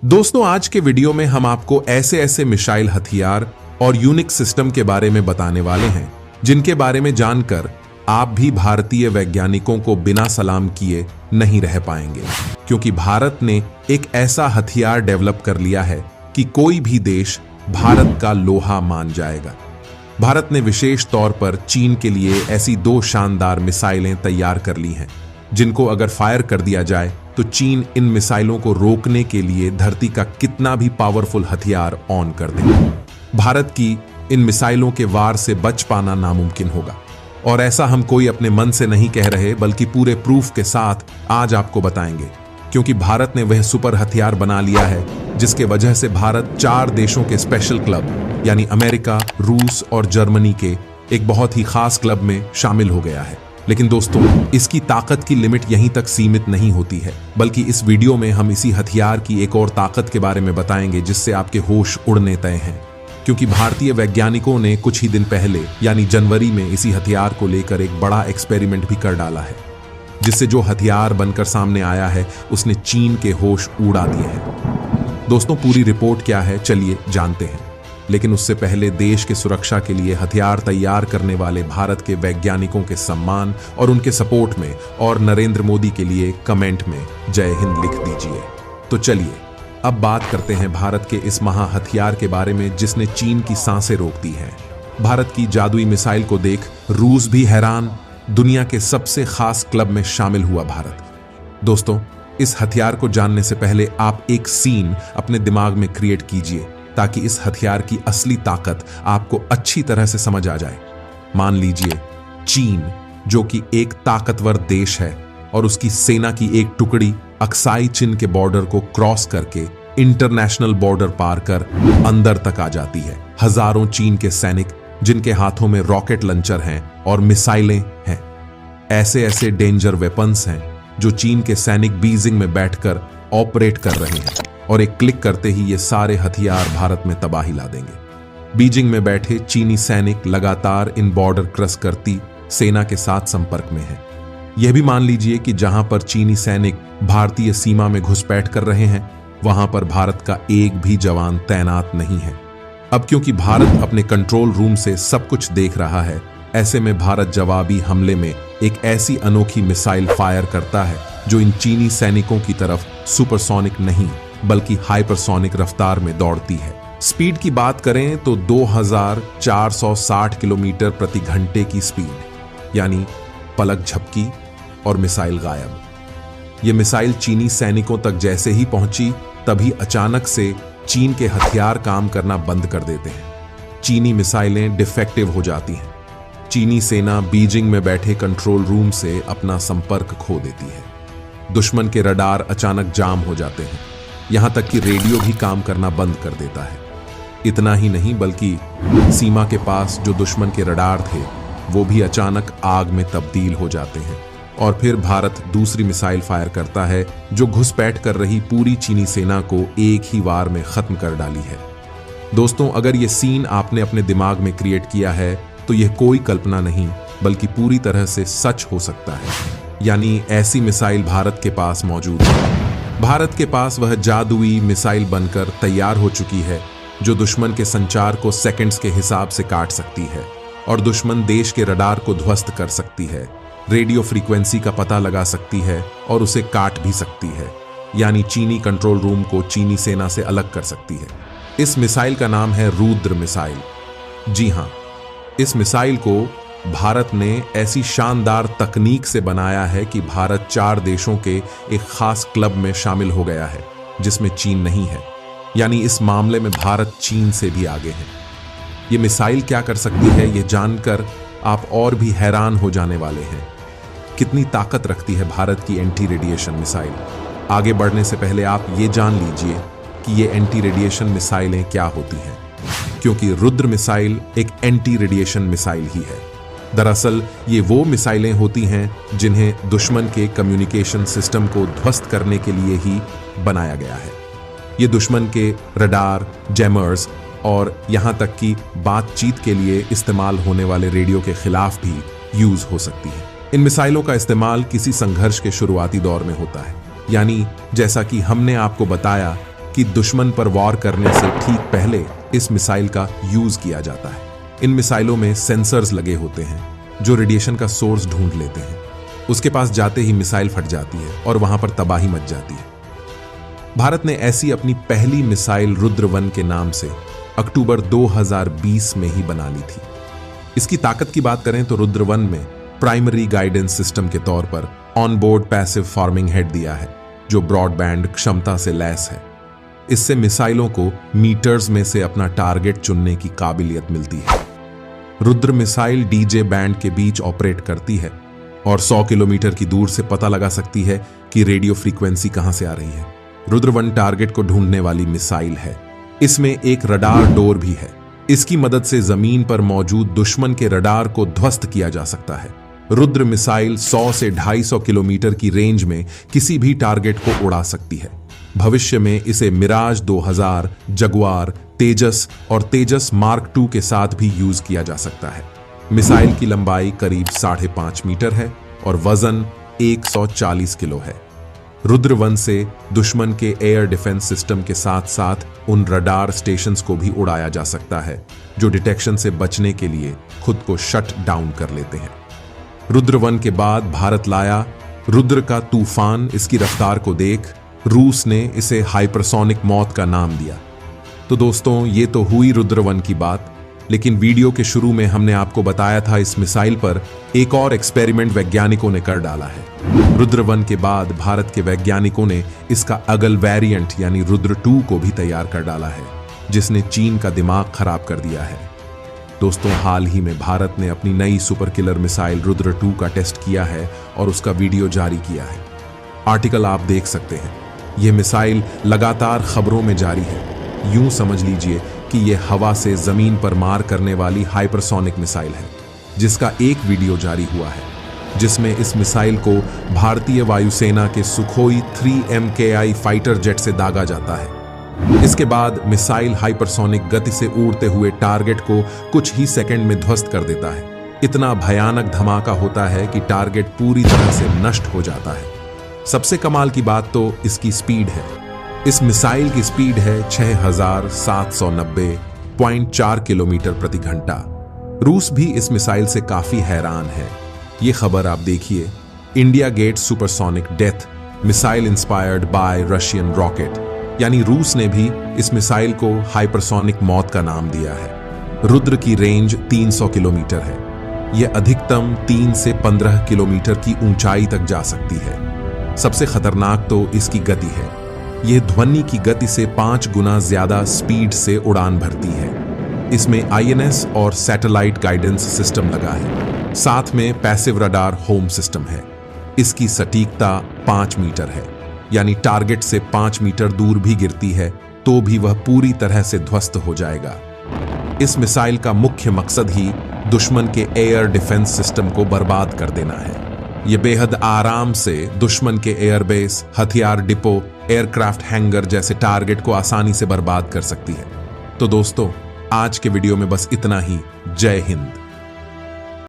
दोस्तों, आज के वीडियो में हम आपको ऐसे ऐसे मिसाइल हथियार और यूनिक सिस्टम के बारे में बताने वाले हैं जिनके बारे में जानकर आप भी भारतीय वैज्ञानिकों को बिना सलाम किए नहीं रह पाएंगे, क्योंकि भारत ने एक ऐसा हथियार डेवलप कर लिया है कि कोई भी देश भारत का लोहा मान जाएगा। भारत ने विशेष तौर पर चीन के लिए ऐसी दो शानदार मिसाइलें तैयार कर ली हैं जिनको अगर फायर कर दिया जाए तो चीन इन मिसाइलों को रोकने के लिए धरती का कितना भी पावरफुल हथियार ऑन कर देगा। भारत की इन मिसाइलों के वार से बच पाना नामुमकिन होगा, और ऐसा हम कोई अपने मन से नहीं कह रहे बल्कि पूरे प्रूफ के साथ आज आपको बताएंगे, क्योंकि भारत ने वह सुपर हथियार बना लिया है जिसके वजह से भारत 4 देशों के स्पेशल क्लब यानी अमेरिका, रूस और जर्मनी के एक बहुत ही खास क्लब में शामिल हो गया है। लेकिन दोस्तों, इसकी ताकत की लिमिट यहीं तक सीमित नहीं होती है, बल्कि इस वीडियो में हम इसी हथियार की एक और ताकत के बारे में बताएंगे जिससे आपके होश उड़ने तय हैं। क्योंकि भारतीय वैज्ञानिकों ने कुछ ही दिन पहले यानी जनवरी में इसी हथियार को लेकर एक बड़ा एक्सपेरिमेंट भी कर डाला है, जिससे जो हथियार बनकर सामने आया है उसने चीन के होश उड़ा दिए हैं। दोस्तों, पूरी रिपोर्ट क्या है चलिए जानते हैं, लेकिन उससे पहले देश के सुरक्षा के लिए हथियार तैयार करने वाले भारत के वैज्ञानिकों के सम्मान और उनके सपोर्ट में और नरेंद्र मोदी के लिए कमेंट में जय हिंद लिख दीजिए। तो चलिए अब बात करते हैं भारत के इस महा हथियार के बारे में जिसने चीन की सांसें रोक दी हैं। भारत की जादुई मिसाइल को देख रूस भी हैरान, दुनिया के सबसे खास क्लब में शामिल हुआ भारत। दोस्तों, इस हथियार को जानने से पहले आप एक सीन अपने दिमाग में क्रिएट कीजिए ताकि इस हथियार की असली ताकत आपको अच्छी तरह से समझ आ जाए। मान लीजिए चीन, जो कि एक ताकतवर देश है, और उसकी सेना की एक टुकड़ी अक्साई चिन के बॉर्डर को क्रॉस करके इंटरनेशनल बॉर्डर पार कर अंदर तक आ जाती है। हजारों चीन के सैनिक जिनके हाथों में रॉकेट लॉन्चर हैं और मिसाइलें हैं, ऐसे ऐसे डेंजर वेपन्स हैं जो चीन के सैनिक बीजिंग में बैठकर ऑपरेट कर रहे हैं, और एक क्लिक करते ही ये सारे हथियार भारत में तबाही ला देंगे। बीजिंग में बैठे चीनी सैनिक लगातार इन बॉर्डर क्रॉस करती सेना के साथ संपर्क में हैं। यह भी मान लीजिए कि जहां पर चीनी सैनिक भारतीय सीमा में घुसपैठ कर रहे हैं वहां पर भारत का एक भी जवान तैनात नहीं है। अब क्योंकि भारत अपने कंट्रोल रूम से सब कुछ देख रहा है, ऐसे में भारत जवाबी हमले में एक ऐसी अनोखी मिसाइल फायर करता है जो इन चीनी सैनिकों की तरफ सुपरसोनिक नहीं बल्कि हाइपरसोनिक रफ्तार में दौड़ती है। स्पीड की बात करें तो 2460 किलोमीटर प्रति घंटे की स्पीड, यानी पलक झपकी और मिसाइल गायब। यह मिसाइल चीनी सैनिकों तक जैसे ही पहुंची तभी अचानक से चीन के हथियार काम करना बंद कर देते हैं। चीनी मिसाइलें डिफेक्टिव हो जाती हैं। चीनी सेना बीजिंग में बैठे कंट्रोल रूम से अपना संपर्क खो देती है। दुश्मन के रडार अचानक जाम हो जाते हैं, यहां तक कि रेडियो भी काम करना बंद कर देता है। इतना ही नहीं बल्कि सीमा के पास जो दुश्मन के रडार थे वो भी अचानक आग में तब्दील हो जाते हैं, और फिर भारत दूसरी मिसाइल फायर करता है जो घुसपैठ कर रही पूरी चीनी सेना को एक ही वार में खत्म कर डाली है। दोस्तों, अगर ये सीन आपने अपने दिमाग में क्रिएट किया है तो यह कोई कल्पना नहीं बल्कि पूरी तरह से सच हो सकता है। यानी ऐसी मिसाइल भारत के पास मौजूद है। भारत के पास वह जादुई मिसाइल बनकर तैयार हो चुकी है जो दुश्मन के संचार को सेकंड्स के हिसाब से काट सकती है और दुश्मन देश के रडार को ध्वस्त कर सकती है, रेडियो फ्रीक्वेंसी का पता लगा सकती है और उसे काट भी सकती है, यानी चीनी कंट्रोल रूम को चीनी सेना से अलग कर सकती है। इस मिसाइल का नाम है रुद्र मिसाइल। जी हां, इस मिसाइल को भारत ने ऐसी शानदार तकनीक से बनाया है कि भारत 4 देशों के एक खास क्लब में शामिल हो गया है जिसमें चीन नहीं है। यानी इस मामले में भारत चीन से भी आगे है। ये मिसाइल क्या कर सकती है ये जानकर आप और भी हैरान हो जाने वाले हैं। कितनी ताकत रखती है भारत की एंटी रेडिएशन मिसाइल। आगे बढ़ने से पहले आप ये जान लीजिए कि ये एंटी रेडिएशन मिसाइलें क्या होती हैं, क्योंकि रुद्र मिसाइल एक एंटी रेडिएशन मिसाइल ही है। दरअसल ये वो मिसाइलें होती हैं जिन्हें दुश्मन के कम्युनिकेशन सिस्टम को ध्वस्त करने के लिए ही बनाया गया है। ये दुश्मन के रडार, जैमर्स और यहां तक कि बातचीत के लिए इस्तेमाल होने वाले रेडियो के खिलाफ भी यूज हो सकती है। इन मिसाइलों का इस्तेमाल किसी संघर्ष के शुरुआती दौर में होता है, यानी जैसा कि हमने आपको बताया कि दुश्मन पर वॉर करने से ठीक पहले इस मिसाइल का यूज किया जाता है। इन मिसाइलों में सेंसर्स लगे होते हैं जो रेडिएशन का सोर्स ढूंढ लेते हैं। उसके पास जाते ही मिसाइल फट जाती है और वहां पर तबाही मच जाती है। भारत ने ऐसी अपनी पहली मिसाइल रुद्र-1 के नाम से अक्टूबर 2020 में ही बना ली थी। इसकी ताकत की बात करें तो रुद्र-1 में प्राइमरी गाइडेंस सिस्टम के तौर पर ऑन-बोर्ड पैसिव फार्मिंग हेड दिया है जो ब्रॉडबैंड क्षमता से लैस है। इससे मिसाइलों को मीटर्स में से अपना टारगेट चुनने की काबिलियत मिलती है। रुद्र मिसाइल डीजे बैंड के बीच ऑपरेट करती है और 100 किलोमीटर की दूर से पता लगा सकती है कि रेडियो फ्रीक्वेंसी कहां से आ रही है। रुद्र-1 टारगेट को ढूंढने वाली मिसाइल है। इसमें एक रडार डोर भी है। इसकी मदद से जमीन पर मौजूद दुश्मन के रडार को ध्वस्त किया जा सकता है। रुद्र मिसाइल 100 से 250 किलोमीटर की रेंज में किसी भी टारगेट को उड़ा सकती है। भविष्य में इसे मिराज 2000, जगुआर, तेजस और तेजस मार्क 2 के साथ भी यूज किया जा सकता है। मिसाइल की लंबाई करीब 5.5 मीटर है और वजन 140 किलो है। रुद्र-1 से दुश्मन के एयर डिफेंस सिस्टम के साथ साथ उन रडार स्टेशंस को भी उड़ाया जा सकता है जो डिटेक्शन से बचने के लिए खुद को शट डाउन कर लेते हैं। रुद्र-1 के बाद भारत लाया रुद्र का तूफान। इसकी रफ्तार को देख रूस ने इसे हाइपरसोनिक मौत का नाम दिया। तो दोस्तों, ये तो हुई रुद्र-1 की बात, लेकिन वीडियो के शुरू में हमने आपको बताया था इस मिसाइल पर एक और एक्सपेरिमेंट वैज्ञानिकों ने कर डाला है। रुद्र-1 के बाद भारत के वैज्ञानिकों ने इसका अगल वेरिएंट यानी रुद्र-2 को भी तैयार कर डाला है, जिसने चीन का दिमाग खराब कर दिया है। दोस्तों, हाल ही में भारत ने अपनी नई सुपर किलर मिसाइल रुद्र-2 का टेस्ट किया है और उसका वीडियो जारी किया है। आर्टिकल आप देख सकते हैं। यह मिसाइल लगातार खबरों में जारी है। यूं समझ लीजिए कि यह हवा से जमीन पर मार करने वाली हाइपरसोनिक मिसाइल है, जिसका एक वीडियो जारी हुआ है जिसमें इस मिसाइल को भारतीय वायुसेना के सुखोई 3 MKI फाइटर जेट से दागा जाता है। इसके बाद मिसाइल हाइपरसोनिक गति से उड़ते हुए टारगेट को कुछ ही सेकंड में ध्वस्त कर देता है। इतना भयानक धमाका होता है कि टारगेट पूरी तरह से नष्ट हो जाता है। सबसे कमाल की बात तो इसकी स्पीड है। इस मिसाइल की स्पीड है 6790.4 किलोमीटर प्रति घंटा। रूस भी इस मिसाइल से काफी हैरान है। ये खबर आप देखिए। India gets supersonic death missile inspired by Russian rocket, यानी रूस ने भी इस मिसाइल को हाइपरसोनिक मौत का नाम दिया है। रुद्र की रेंज 300 किलोमीटर है। यह अधिकतम 3 से 15 किलोमीटर की ऊंचाई तक जा सकती है। सबसे खतरनाक तो इसकी गति है। यह ध्वनि की गति से 5 गुना ज्यादा स्पीड से उड़ान भरती है। इसमें INS और सैटेलाइट गाइडेंस सिस्टम लगा है। साथ में पैसिव रडार होम सिस्टम है। इसकी सटीकता 5 मीटर है, यानी टारगेट से 5 मीटर दूर भी गिरती है तो भी वह पूरी तरह से ध्वस्त हो जाएगा। इस मिसाइल का मुख्य मकसद ही दुश्मन के एयर डिफेंस सिस्टम को बर्बाद कर देना है। यह बेहद आराम से दुश्मन के एयरबेस, हथियार डिपो, एयरक्राफ्ट हैंगर जैसे टारगेट को आसानी से बर्बाद कर सकती है। तो दोस्तों, आज के वीडियो में बस इतना ही। जय हिंद।